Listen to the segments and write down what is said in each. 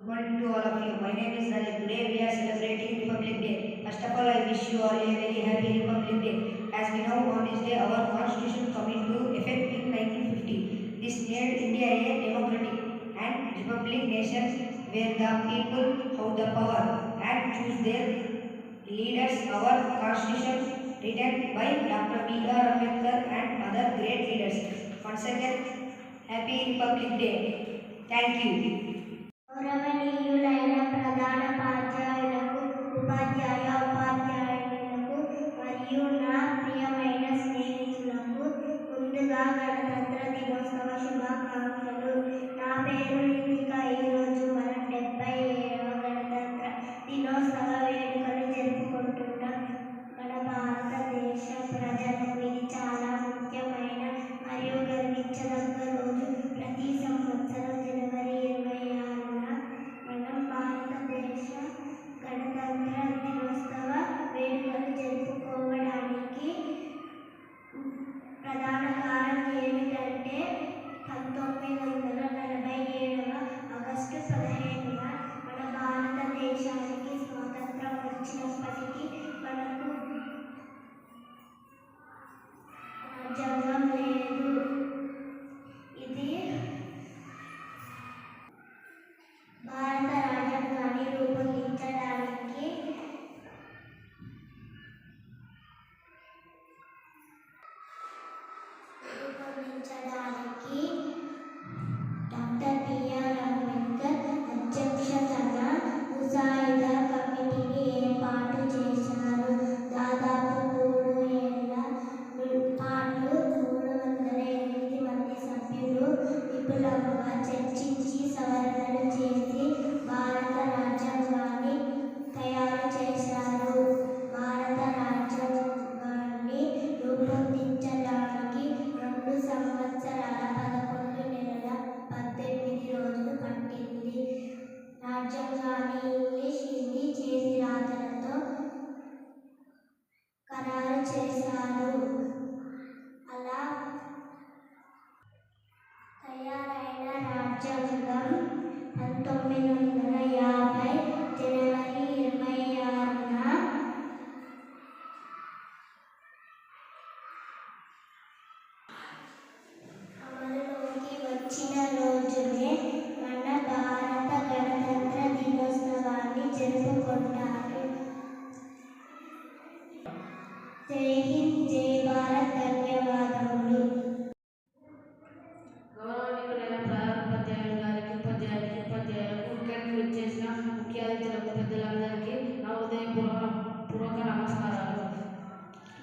Good morning to all of you. My name is Lalit. Today we are celebrating Republic Day. First of all, I wish you all a very happy Republic Day. As we know, on this day, our Constitution came into effect in 1950. This made India a democratic and republic nation where the people have the power and choose their leaders. Our Constitution, written by Dr. B.R. Ambedkar and other great leaders. Once again, happy Republic Day. Thank you. గౌరవనీయులైన ప్రధాన ఉపాధ్యాయులకు మరియు నా ప్రియమైన స్నేహితులకు ముందుగా గణతంత్ర దినోత్సవ శుభాకాంక్షలు. నా పేరు నితిక. ఈరోజు మనం 77వ గణతంత్ర దినోత్సవ వేడుకలు జరుపుకుంటున్న మన భారతదేశ ప్రజలకు ఇది చాలా ముఖ్యమైన మరియు గర్వించదగ్గ రోజు. ప్రతి సంవత్సరం జనవరి 26న మనం భారతదేశ గణతంత్ర దినోత్సవ వేడుకలు జరుపుకోవడానికి ప్రధాన కారణం ఏమిటంటే 1947వ ఆగస్టు 15న మన భారతదేశానికి స్వాతంత్రం వచ్చినప్పటికీ మనకు రాజ్యాంగం లేదు. ఇది భారత రాజ్యాంగాన్ని రూపొందించడానికి డాక్టర్ బిఆర్ అంబేద్కర్ అధ్యక్షతన ముసాయిదా కమిటీని ఏర్పాటు చేశారు. దాదాపు 3 ఏళ్ల పాటు 308 మంది సభ్యులు విపులంగా చర్చించి సవరణలు చేసి భారత రాజ్యాంగాన్ని తయారు చేశారు. భారత రాజ్యాంగాన్ని రూపొందించడానికి 2 సంవత్సరాల 11 నెలల 18 రోజులు పట్టింది. రాజ్యాంగాన్ని ఇంగ్లీష్, హిందీ చేతి రాతలతో ఖరారు చేశారు. అలా తయారైన రాజ్యాంగం 1950 జనవరి 26న అమలులోకి వచ్చిన రోజునే మన భారత గణతంత్ర దినోత్సవాన్ని జరుపుకుంటారు. జై హింద్, జై భారత్. ధన్యవాదములు. గౌరవనీయులైన ప్రధానోపాధ్యాయులు గారికి, ఉపాధ్యాయులకు, ఇక్కడికి వచ్చేసిన ముఖ్య అతిథులకు, పెద్దలందరికీ నా హృదయపూర్వక నమస్కారాలు.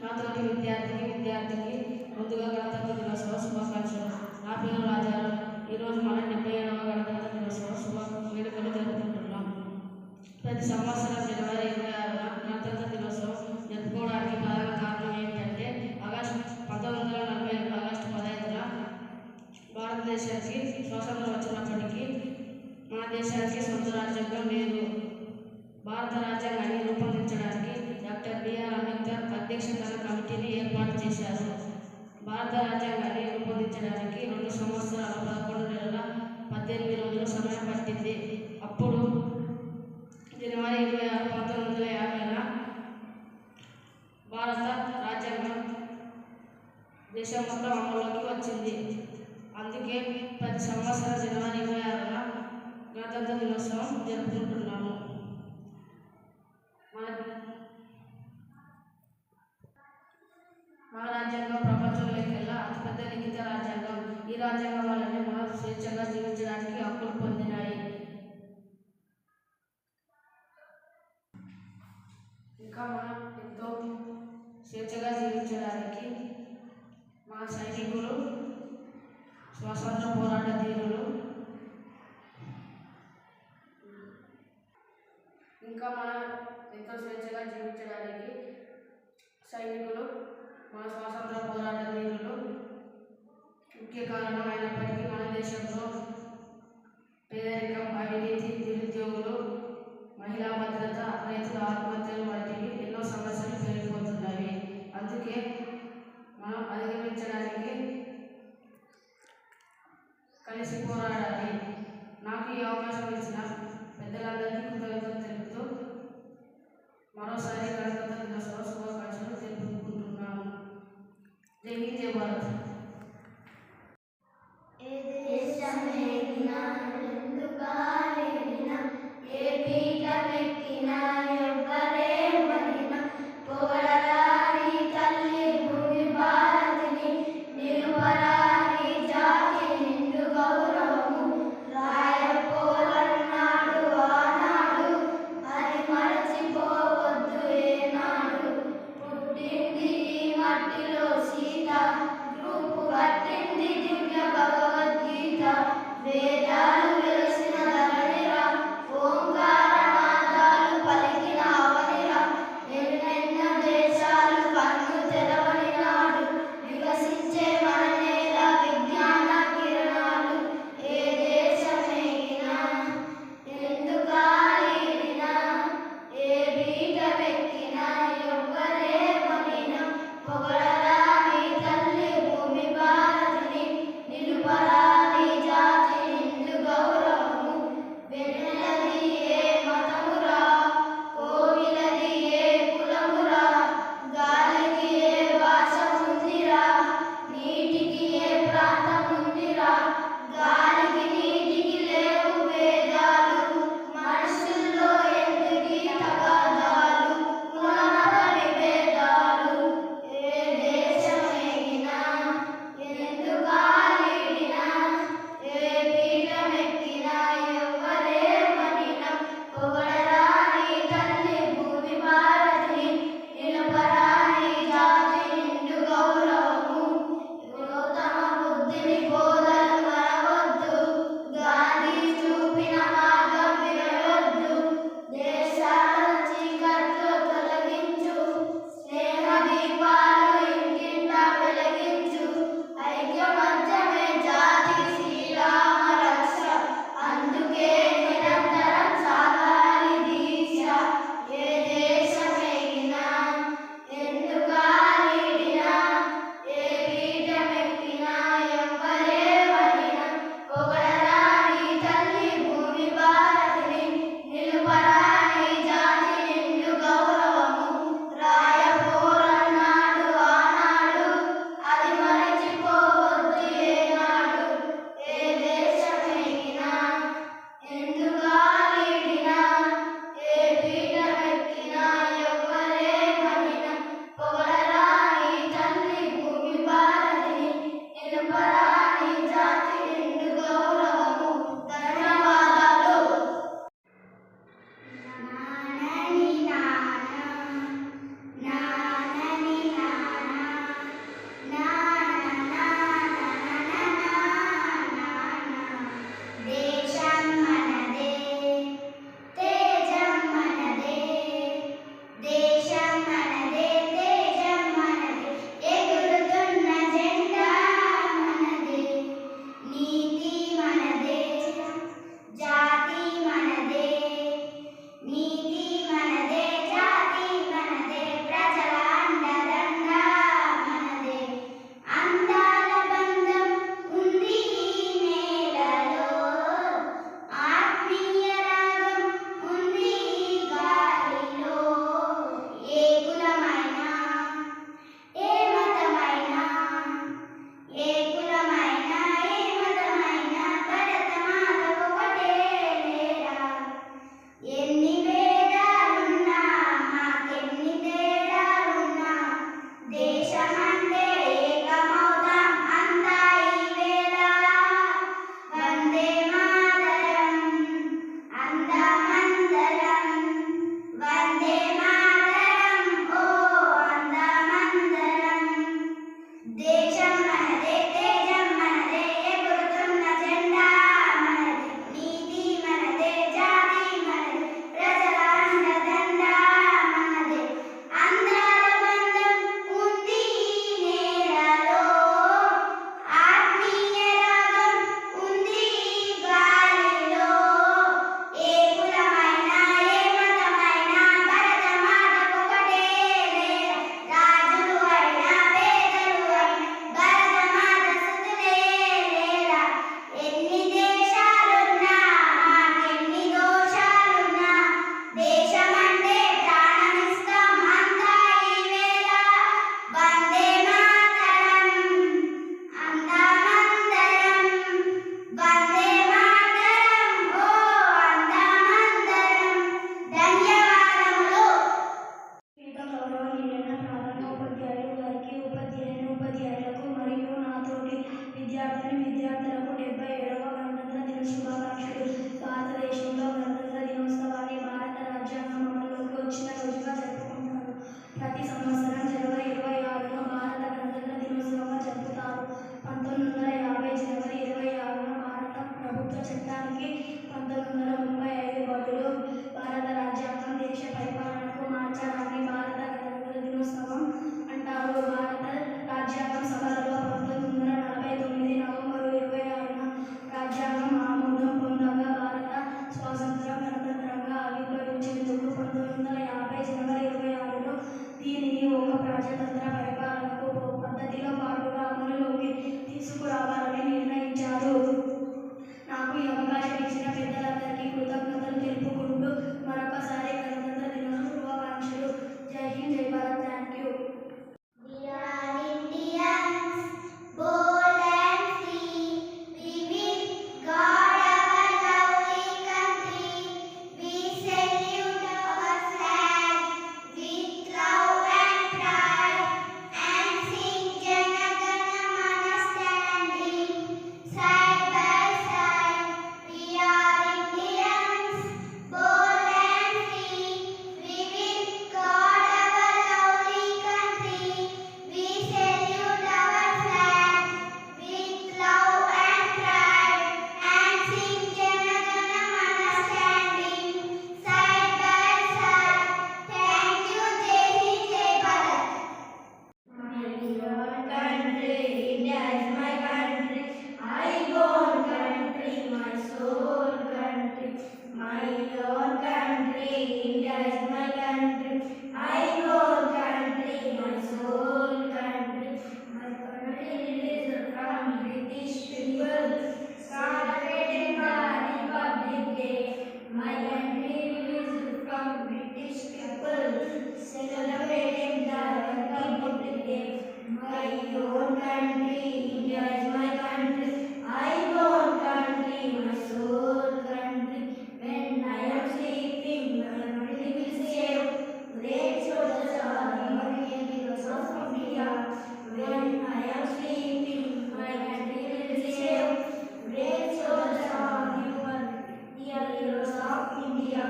నాతోటి విద్యార్థికి ముందుగా గణతంత్ర దినోత్సవ శుభాకాంక్షలు. నా పేరు రాజారావు. ఈరోజు మనం 77వ గణతంత్ర దినోత్సవ వేడుకలు జరుపుకుంటున్నాం. ప్రతి సంవత్సరం జనవరి 26న గణతంత్ర దినోత్సవం జరుపుకోవడానికి ప్రధాన కారణం ఏమిటంటే 1947 ఆగస్టు 15న భారతదేశానికి స్వాతంత్రం వచ్చినప్పటికీ మన దేశానికి సొంత రాజ్యాంగం లేదు. భారత రాజ్యాంగాన్ని రూపొందించడానికి డాక్టర్ బిఆర్ అంబేద్కర్ అధ్యక్షతన కమిటీని ఏర్పాటు చేశారు. భారత రాజ్యాంగాన్ని రూపొందించడానికి 2 సంవత్సరాల 11 నెలల 18 రోజులు సమయం పట్టింది. అప్పుడు జనవరి 26, 1950న భారత రాజ్యాంగం దేశం మొత్తం అమల్లోకి వచ్చింది. అందుకే ప్రతి సంవత్సరం జనవరి 26న గణతంత్ర దినోత్సవం జరుపుకుంటున్నాము. మన రాజ్యాంగం ప్రపంచంలోకెల్లా అతిపెద్ద లిఖిత రాజ్యాంగం. ఈ రాజ్యాంగం వల్లనే మనం స్వేచ్ఛగా జీవించడానికి హక్కులు పొందినాయి. ఇంకా మనం ఎంతో స్వేచ్ఛగా జీవించడానికి మన సైనికులు, స్వాతంత్ర పోరాట ధీరులు, ఇంకా మనం ఎంతో స్వేచ్ఛగా జీవించడానికి సైనికులు, మన స్వాతంత్ర పోరాట ధీరులు ముఖ్య కారణం అయినప్పటికీ మన దేశంలో పేదరికం, అవినీతి, నిరుద్యోగులు, మహిళా భద్రత, రైతుల ఆత్మహత్యలు వంటివి ఎన్నో సమస్యలు పెరిగిపోతున్నాయి. అందుకే మనం అధిగమించడానికి కలిసి పోరాడాలి. నాకు ఈ అవకాశం ఇచ్చిన ఆవిర్భవించేందుకు 1950 జనవరి 26లో దీనిని ఒక ప్రజాతంత్ర పరిపాలనకు పద్ధతిలో పాటుగా అమలులోకి తీసుకురావాలని నిర్ణయించారు. నాకు ఈ అవకాశం ఇచ్చిన పెద్దలందరికీ కృతజ్ఞతలు తెలుపుకుంటూ మరొకసారి గణతంత్ర దినోత్సవ శుభాకాంక్షలు. జై హింద్, జై Bharat. Thank you. We are Indians, bold and free. We will guard our lovely country. We salute our flag with love and pride, and sing Jana Gana Mana standing side by side. We are Indians, bold and free. We will guard our lovely country. We salute our flag with love and pride, and sing Jana Gana Mana standing side by side. Thank you. Jai Hind, Jai Bharat. My dear country, India is my country. I born country, my soul country. My dear country, India is my country. I born country, my soul country. My country is from British people. Started by Republic Day. My country is from British people. Celebrating the Republic Day. My own country, India is my country. I born country, my soul country. When I am sleeping, my country will save. Great soldiers are your heroes of India. When I am sleeping, my country will save. Great soldiers are your heroes of India.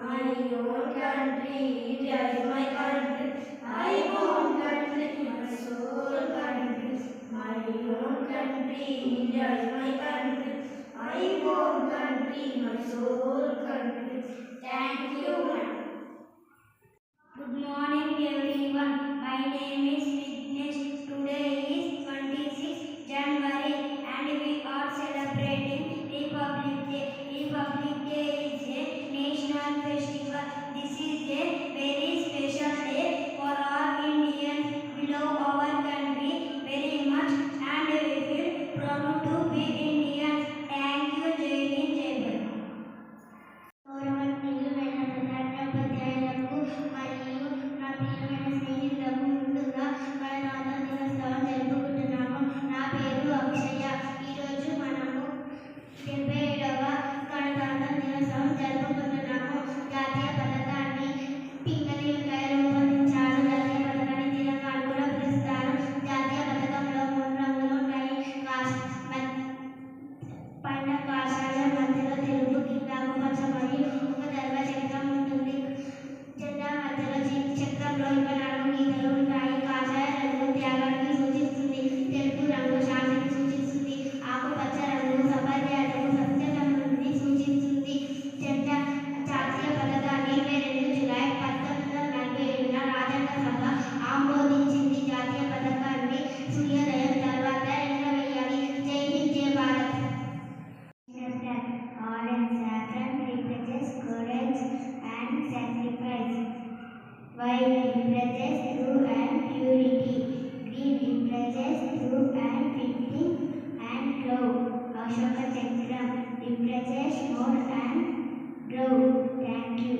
My own country, India is my country. I born country, my soul country. My own country, India is my country. I born country, my soul country. Thank you, ma'am. Good morning, everyone. My name is Vignesh. Today is 26 January and we are celebrating Republic Day. Republic Day is a national festival. This is a very special day for all Indians. We love our country very much and we feel proud to be Indians. Thank you. Jai Hind, Jai Bharat. గౌరవనీయులైన ప్రధానోపాధ్యాయులకు మరియు నా ప్రియమైన స్నేహితులకు ముందుగా గణతంత్ర దినోత్సవం జరుపుకుంటున్నాము. నా పేరు అక్షయ. ఈరోజు మనము 77వ గణతంత్ర దినోత్సవం జరుపుకుంటున్నాము. జాతీయ పథకాన్ని పింగళి వెంకయ్య రూపొందించారు. జాతీయ పథకాన్ని తిరంగా అని కూడా పిలుస్తారు. జాతీయ పథకంలో 3 రంగులు ఉంటాయి. పైన కాషాయం, మధ్యలో తెలుపు, కింద ఆకుపచ్చ మరియు ఒక ధర్మ చక్రం ఉంటుంది. జెండా మధ్యలో చక్రంలో 24 గీతలు ఉంటాయి. కాషాయ రంగు త్యాగాన్ని సూచిస్తుంది. తెలుపు రంగు శాంతిని సూచిస్తుంది. ఆకుపచ్చ రంగు సౌభాగ్యాలకు, సత్య సమృద్ధిని సూచిస్తుంది. జెండా జాతీయ పథకాన్ని 22 జూలై 1947 రాజ్యాంగ సభ ఆమోదించింది. జాతీయ పథకాన్ని సూర్యోదయం తర్వాత ఎగరవేయాలి. జై హింద్, జై Bharat. Orange saffron represents courage and sacrifice. White represents truth and purity. Green represents truth and victory and love. Ashoka Chakram represents more and growth. Thank you.